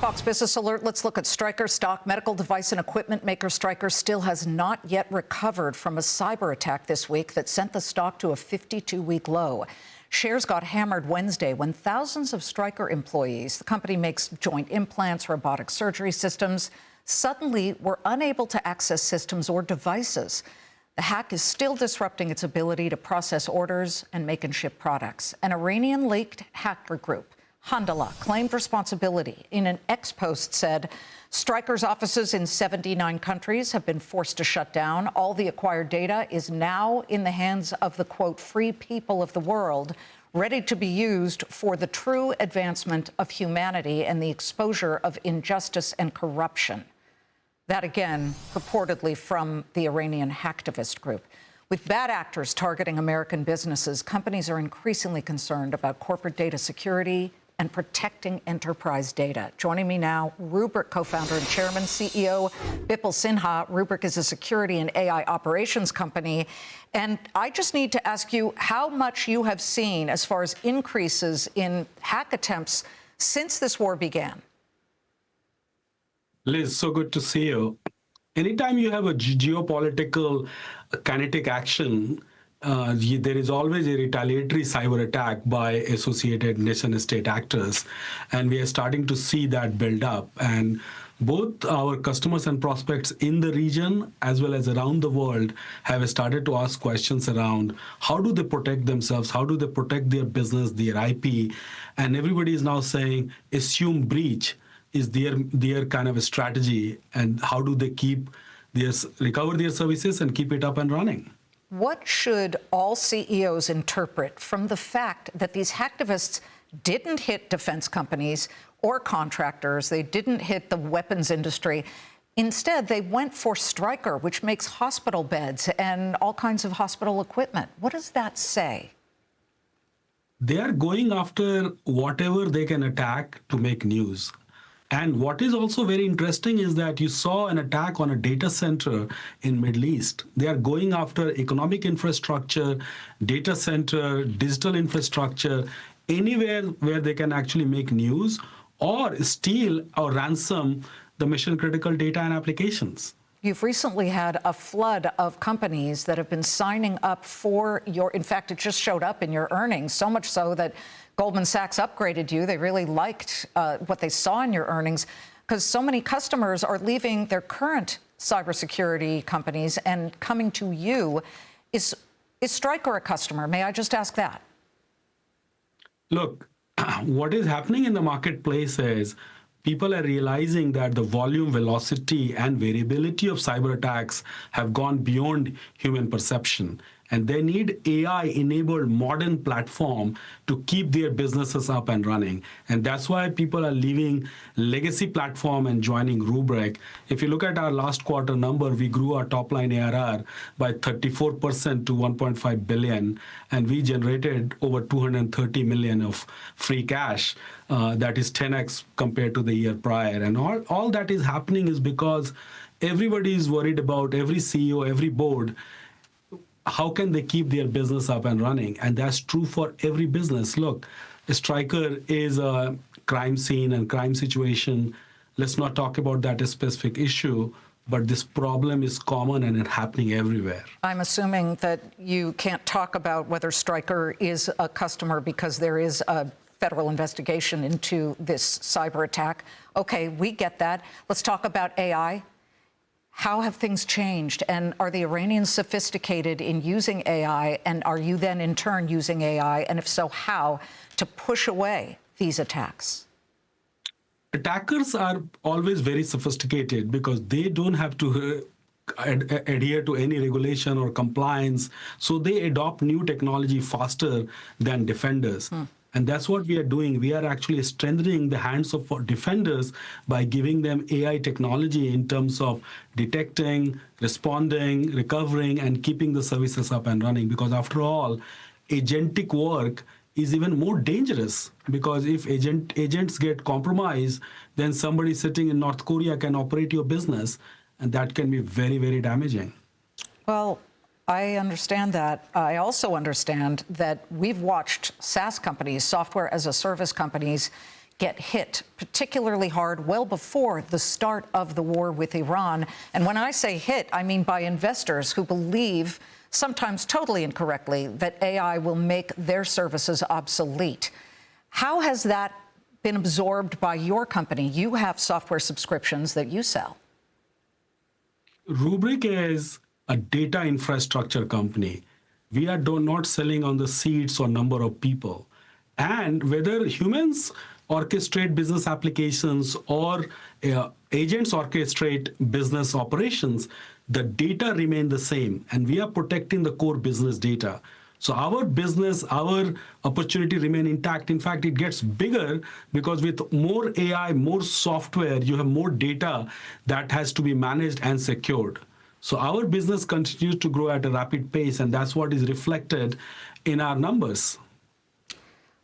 Fox Business Alert. Let's look at Stryker stock. Medical device and equipment maker Stryker still has not yet recovered from a cyber attack this week that sent the stock to a 52-week low. Shares got hammered Wednesday when thousands of Stryker employees, the company makes joint implants, robotic surgery systems, suddenly were unable to access systems or devices. The hack is still disrupting its ability to process orders and make and ship products. An Iranian-linked hacker group, Handala, claimed responsibility. In an ex-post said, Stryker's offices in 79 countries have been forced to shut down. All the acquired data is now in the hands of the, quote, free people of the world, ready to be used for the true advancement of humanity and the exposure of injustice and corruption. That, again, purportedly from the Iranian hacktivist group. With bad actors targeting American businesses, companies are increasingly concerned about corporate data security and protecting enterprise data. Joining me now, Rubrik co-founder and chairman, CEO Bipul Sinha. Rubrik is a security and AI operations company. And I just need to ask you how much you have seen as far as increases in hack attempts since this war began. Liz, so good to see you. Anytime you have a geopolitical kinetic action, there is always a retaliatory cyber attack by associated nation-state actors, and we are starting to see that build up. And both our customers and prospects in the region as well as around the world have started to ask questions around how do they protect themselves, how do they protect their business, their IP, and everybody is now saying assume breach is their kind of a strategy, and how do they recover their services and keep it up and running. What should all CEOs interpret from the fact that these hacktivists didn't hit defense companies or contractors, they didn't hit the weapons industry? Instead, they went for Stryker, which makes hospital beds and all kinds of hospital equipment. What does that say? They are going after whatever they can attack to make news. And what is also very interesting is that you saw an attack on a data center in Middle East. They are going after economic infrastructure, data center, digital infrastructure, anywhere where they can actually make news or steal or ransom the mission-critical data and applications. You've recently had a flood of companies that have been signing up for your, in fact, it just showed up in your earnings, so much so that Goldman Sachs upgraded you. They really liked what they saw in your earnings because so many customers are leaving their current cybersecurity companies and coming to you. Is Stryker a customer? May I just ask that? Look, what is happening in the marketplace is people are realizing that the volume, velocity, and variability of cyber attacks have gone beyond human perception. And they need AI-enabled modern platform to keep their businesses up and running. And that's why people are leaving legacy platform and joining Rubrik. If you look at our last quarter number, we grew our top line ARR by 34% to 1.5 billion. And we generated over 230 million of free cash. That is 10x compared to the year prior. And all that is happening is because everybody is worried about, every CEO, every board, how can they keep their business up and running? And that's true for every business. Look, Stryker is a crime scene and crime situation. Let's not talk about that specific issue, but this problem is common and it's happening everywhere. I'm assuming that you can't talk about whether Stryker is a customer because there is a federal investigation into this cyber attack. Okay, we get that. Let's talk about AI. How have things changed? And are the Iranians sophisticated in using AI? And are you then in turn using AI? And if so, how to push away these attacks? Attackers are always very sophisticated because they don't have to adhere to any regulation or compliance. So they adopt new technology faster than defenders. And that's what we are doing. We are actually strengthening the hands of defenders by giving them AI technology in terms of detecting, responding, recovering, and keeping the services up and running. Because after all, agentic work is even more dangerous because if agents get compromised, then somebody sitting in North Korea can operate your business, and that can be very, very damaging. Well, I understand that. I also understand that we've watched SaaS companies, software as a service companies, get hit particularly hard well before the start of the war with Iran. And when I say hit, I mean by investors who believe, sometimes totally incorrectly, that AI will make their services obsolete. How has that been absorbed by your company? You have software subscriptions that you sell. Rubrik is a data infrastructure company. We are not selling on the seats or number of people. And whether humans orchestrate business applications or agents orchestrate business operations, the data remain the same, and we are protecting the core business data. So our business, our opportunity remain intact. In fact, it gets bigger because with more AI, more software, you have more data that has to be managed and secured. So our business continues to grow at a rapid pace, and that's what is reflected in our numbers.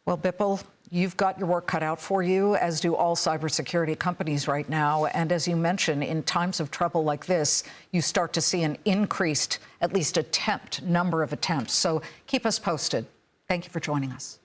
Well, Bipul, you've got your work cut out for you, as do all cybersecurity companies right now. And as you mentioned, in times of trouble like this, you start to see an increased, at least number of attempts. So keep us posted. Thank you for joining us.